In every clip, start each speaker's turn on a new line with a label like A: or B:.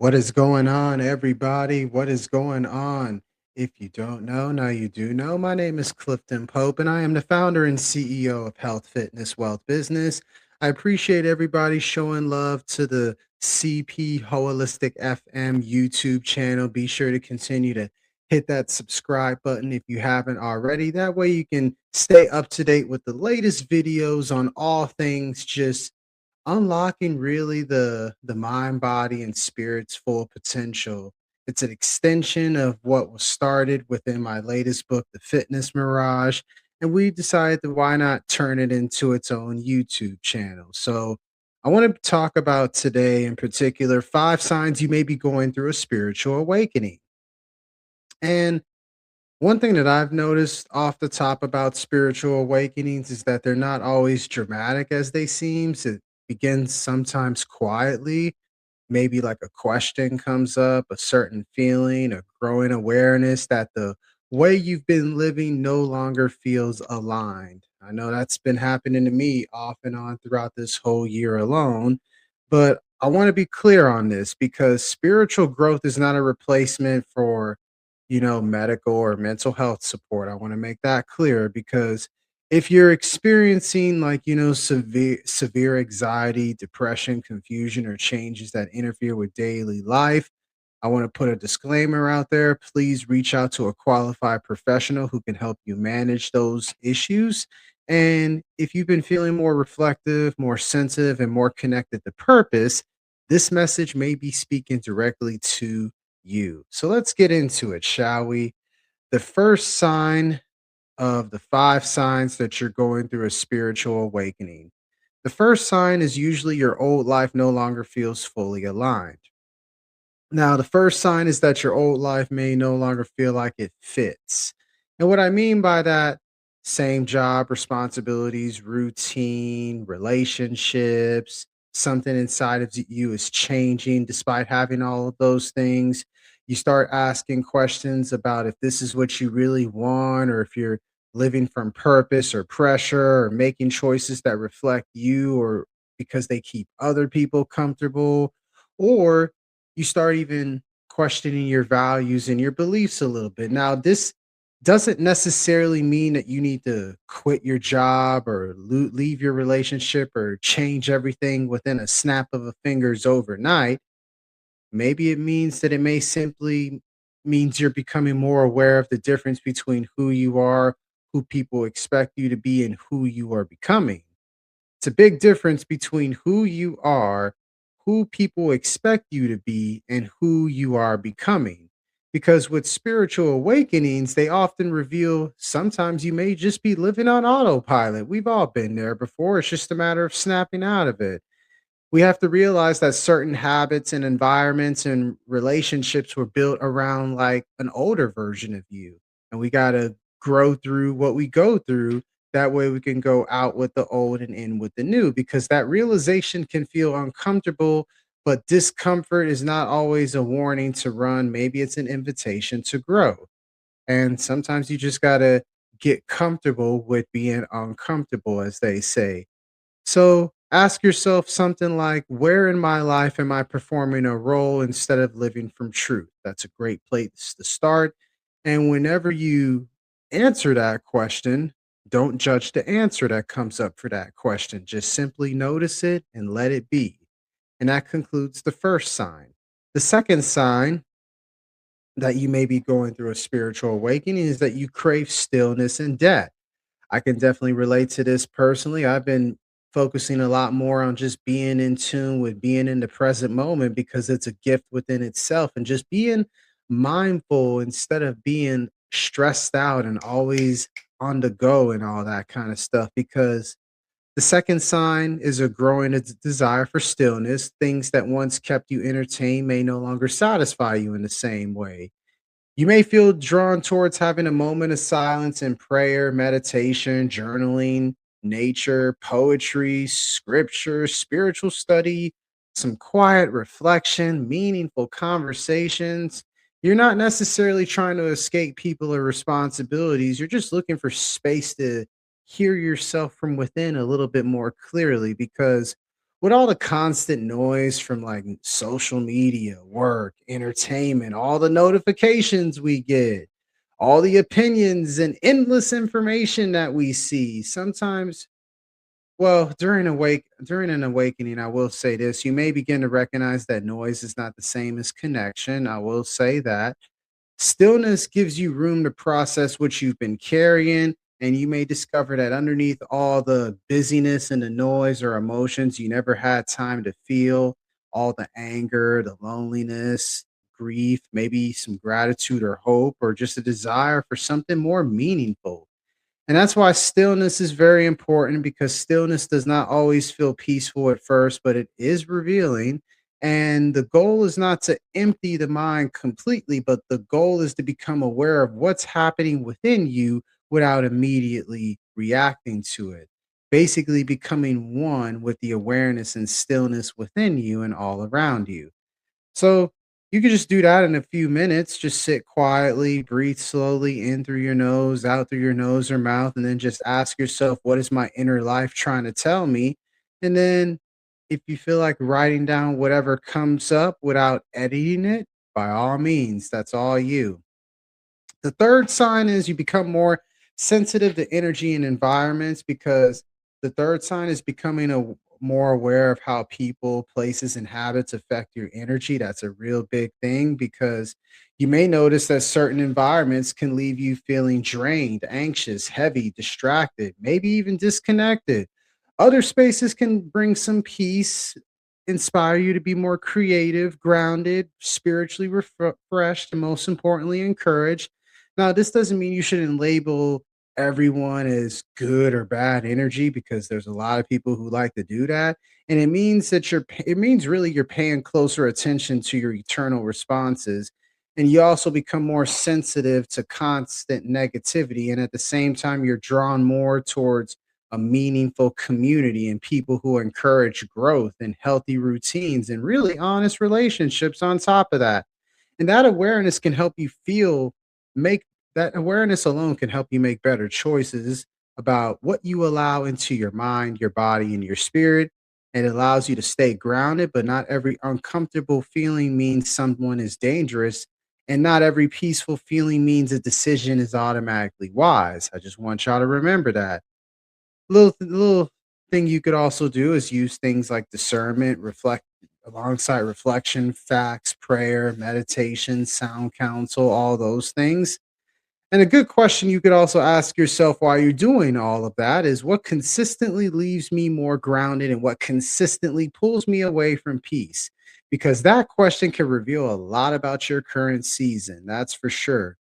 A: What is going on, everybody? What is going on? If you don't know, now you do know. My name is Clifton Pope, and I am the founder and CEO of Health, Fitness, Wealth Business. I appreciate everybody showing love to the CP Holistic FM YouTube channel. Be sure to continue to hit that subscribe button if you haven't already. That way, you can stay up to date with the latest videos on all things just unlocking really the mind, body, and spirit's full potential. It's an extension of what was started within my latest book, The Fitness Mirage, and we decided that why not turn it into its own YouTube channel. So I want to talk about today in particular 5 signs you may be going through a spiritual awakening. And one thing that I've noticed off the top about spiritual awakenings is that they're not always dramatic as they seem. It begins sometimes quietly. Maybe like a question comes up, a certain feeling, a growing awareness that the way you've been living no longer feels aligned. I know that's been happening to me off and on throughout this whole year alone. But I want to be clear on this because spiritual growth is not a replacement for medical or mental health support. I want to make that clear because if you're experiencing severe anxiety, depression, confusion, or changes that interfere with daily life, I want to put a disclaimer out there. Please reach out to a qualified professional who can help you manage those issues. And if you've been feeling more reflective, more sensitive, and more connected to purpose, this message may be speaking directly to you. So let's get into it, shall we? The first sign of the 5 signs that you're going through a spiritual awakening. The first sign is usually your old life no longer feels fully aligned. Now, the first sign is that your old life may no longer feel like it fits. And what I mean by that, same job, responsibilities, routine, relationships, something inside of you is changing despite having all of those things. You start asking questions about if this is what you really want, or if you're living from purpose or pressure, or making choices that reflect you, or because they keep other people comfortable, or you start even questioning your values and your beliefs a little bit. Now, this doesn't necessarily mean that you need to quit your job or leave your relationship or change everything within a snap of a fingers overnight. Maybe it means that it may simply means you're becoming more aware of the difference between who you are, who people expect you to be, and who you are becoming. It's a big difference between who you are, who people expect you to be, and who you are becoming. Because with spiritual awakenings, they often reveal sometimes you may just be living on autopilot. We've all been there before. It's just a matter of snapping out of it. We have to realize that certain habits and environments and relationships were built around like an older version of you. And we got to grow through what we go through. That way we can go out with the old and in with the new, because that realization can feel uncomfortable, but discomfort is not always a warning to run. Maybe it's an invitation to grow. And sometimes you just got to get comfortable with being uncomfortable, as they say. So ask yourself something like, where in my life am I performing a role instead of living from truth? That's a great place to start. And whenever you answer that question, don't judge the answer that comes up for that question. Just simply notice it and let it be. And that concludes the first sign. The second sign that you may be going through a spiritual awakening is that you crave stillness and depth. I can definitely relate to this personally. I've been focusing a lot more on just being in tune with being in the present moment because it's a gift within itself, and just being mindful instead of being stressed out and always on the go and all that kind of stuff. Because the second sign is a growing desire for stillness. Things that once kept you entertained may no longer satisfy you in the same way. You may feel drawn towards having a moment of silence and prayer, meditation, journaling, nature, poetry, scripture, spiritual study, some quiet reflection, meaningful conversations. You're not necessarily trying to escape people or responsibilities. You're just looking for space to hear yourself from within a little bit more clearly, because With all the constant noise from like social media, work, entertainment, all the notifications we get, all the opinions and endless information that we see, sometimes during an awakening, I will say this, you may begin to recognize that noise is not the same as connection. I will say that. Stillness gives you room to process what you've been carrying, and you may discover that underneath all the busyness and the noise or emotions you never had time to feel, all the anger, the loneliness, grief, maybe some gratitude or hope, or just a desire for something more meaningful. And that's why stillness is very important because stillness does not always feel peaceful at first, but it is revealing. And the goal is not to empty the mind completely, but the goal is to become aware of what's happening within you without immediately reacting to it. Basically, becoming one with the awareness and stillness within you and all around you. So you could just do that in a few minutes. Just sit quietly, breathe slowly in through your nose, out through your nose or mouth, and then just ask yourself, what is my inner life trying to tell me? And then if you feel like writing down whatever comes up without editing it, by all means, that's all you. The third sign is you become more sensitive to energy and environments because the third sign is becoming more aware of how people, places, and habits affect your energy. That's a real big thing because you may notice that certain environments can leave you feeling drained, anxious, heavy, distracted, maybe even disconnected. Other spaces can bring some peace, inspire you to be more creative, grounded, spiritually refreshed, and most importantly, encouraged. Now, this doesn't mean you shouldn't label everyone as good or bad energy because there's a lot of people who like to do that. And it means that it means really you're paying closer attention to your eternal responses. And you also become more sensitive to constant negativity. And at the same time, you're drawn more towards a meaningful community and people who encourage growth and healthy routines and really honest relationships on top of that. And that awareness can help you make that awareness alone can help you make better choices about what you allow into your mind, your body, and your spirit. And it allows you to stay grounded, but not every uncomfortable feeling means someone is dangerous. And not every peaceful feeling means a decision is automatically wise. I just want y'all to remember that. Little thing you could also do is use things like discernment, reflect alongside reflection, facts, prayer, meditation, sound counsel, all those things. And a good question you could also ask yourself while you're doing all of that is what consistently leaves me more grounded and what consistently pulls me away from peace? Because that question can reveal a lot about your current season. That's for sure.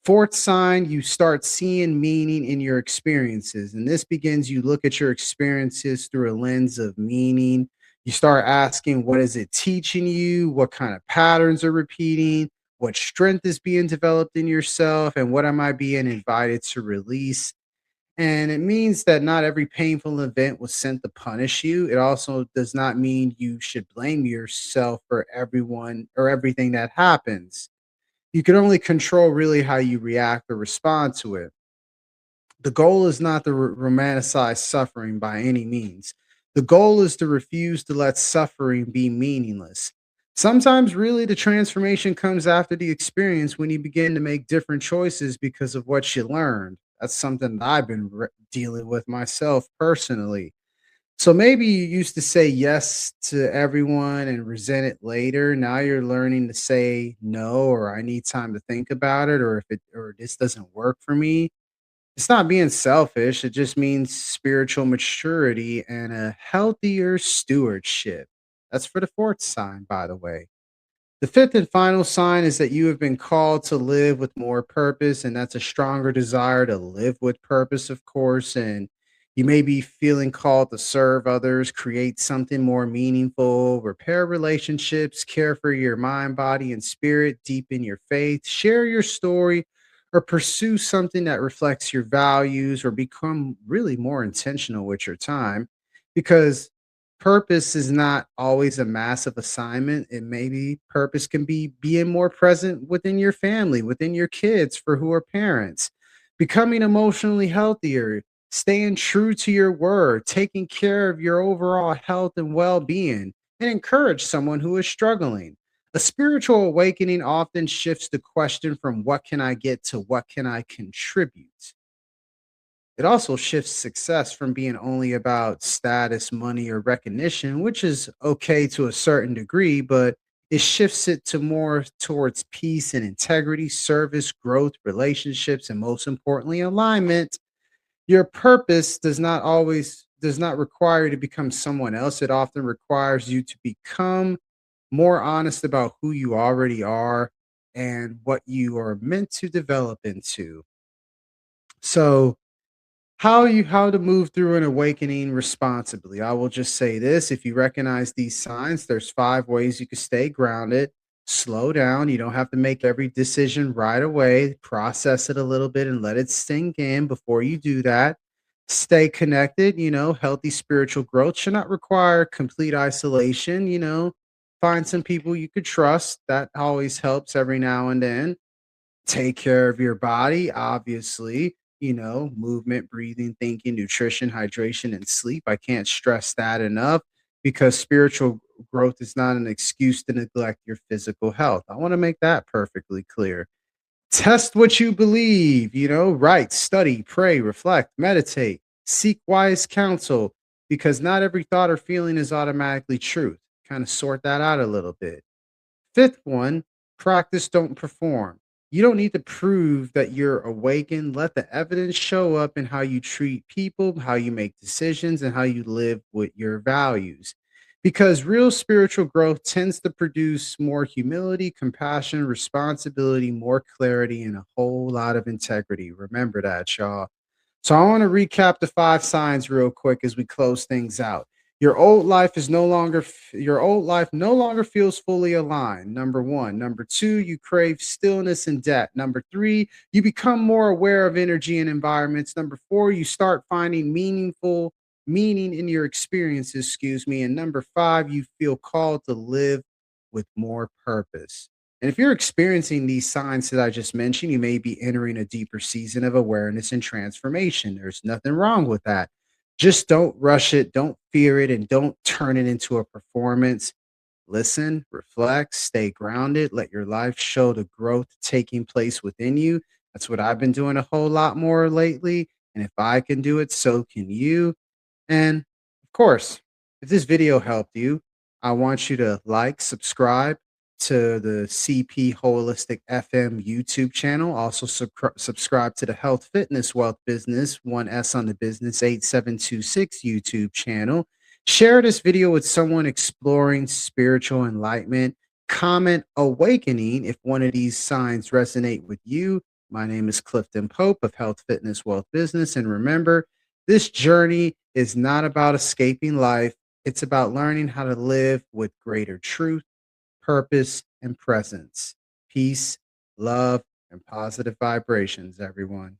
A: Fourth sign, you start seeing meaning in your experiences. And this begins, you look at your experiences through a lens of meaning. You start asking, what is it teaching you? What kind of patterns are repeating? What strength is being developed in yourself? And what am I being invited to release? And it means that not every painful event was sent to punish you. It also does not mean you should blame yourself for everyone or everything that happens. You can only control really how you react or respond to it. The goal is not to romanticize suffering by any means. The goal is to refuse to let suffering be meaningless. Sometimes, really, the transformation comes after the experience when you begin to make different choices because of what you learned. That's something that I've been dealing with myself personally. So maybe you used to say yes to everyone and resent it later. Now you're learning to say no, or I need time to think about it, or if it or this doesn't work for me. It's not being selfish. It just means spiritual maturity and a healthier stewardship. That's for the fourth sign, by the way. The fifth and final sign is that you have been called to live with more purpose, and that's a stronger desire to live with purpose, of course. And you may be feeling called to serve others, create something more meaningful, repair relationships, care for your mind, body, and spirit, deepen your faith, share your story, or pursue something that reflects your values, or become really more intentional with your time. Because purpose is not always a massive assignment. It maybe purpose can be being more present within your family, within your kids for who are parents, becoming emotionally healthier, staying true to your word, taking care of your overall health and well being, and encourage someone who is struggling. A spiritual awakening often shifts the question from what can I get to what can I contribute. It also shifts success from being only about status, money, or recognition, which is okay to a certain degree, but it shifts it to more towards peace and integrity, service, growth, relationships, and most importantly, alignment. Your purpose does not require you to become someone else. It often requires you to become more honest about who you already are and what you are meant to develop into. So, how to move through an awakening responsibly. I will just say this, if you recognize these signs, there's 5 ways you can stay grounded. Slow down, you don't have to make every decision right away. Process it a little bit and let it sink in before you do that. Stay connected, healthy spiritual growth should not require complete isolation, Find some people you could trust. That always helps every now and then. Take care of your body, obviously, movement, breathing, thinking, nutrition, hydration, and sleep. I can't stress that enough because spiritual growth is not an excuse to neglect your physical health. I want to make that perfectly clear. Test what you believe, write, study, pray, reflect, meditate, seek wise counsel because not every thought or feeling is automatically truth. Kind of sort that out a little bit. Fifth one, practice, don't perform. You don't need to prove that you're awakened. Let the evidence show up in how you treat people, how you make decisions, and how you live with your values. Because real spiritual growth tends to produce more humility, compassion, responsibility, more clarity, and a whole lot of integrity. Remember that, y'all. So I want to recap the 5 signs real quick as we close things out. Your old life no longer feels fully aligned. Number 1. Number 2, you crave stillness and depth. Number 3, you become more aware of energy and environments. Number 4, you start finding meaningful meaning in your experiences, excuse me. And number 5, you feel called to live with more purpose. And if you're experiencing these signs that I just mentioned, you may be entering a deeper season of awareness and transformation. There's nothing wrong with that. Just don't rush it, don't fear it, and don't turn it into a performance. Listen, reflect, stay grounded, let your life show the growth taking place within you. That's what I've been doing a whole lot more lately. And if I can do it, so can you. And of course, if this video helped you, I want you to like, subscribe to the CP Holistic FM YouTube channel. Also, subscribe to the Health Fitness Wealth Business, 1S on the Business 8726 YouTube channel. Share this video with someone exploring spiritual enlightenment. Comment awakening if one of these signs resonate with you. My name is Clifton Pope of Health Fitness Wealth Business. And remember, this journey is not about escaping life. It's about learning how to live with greater truth, purpose, and presence. Peace, love, and positive vibrations, everyone.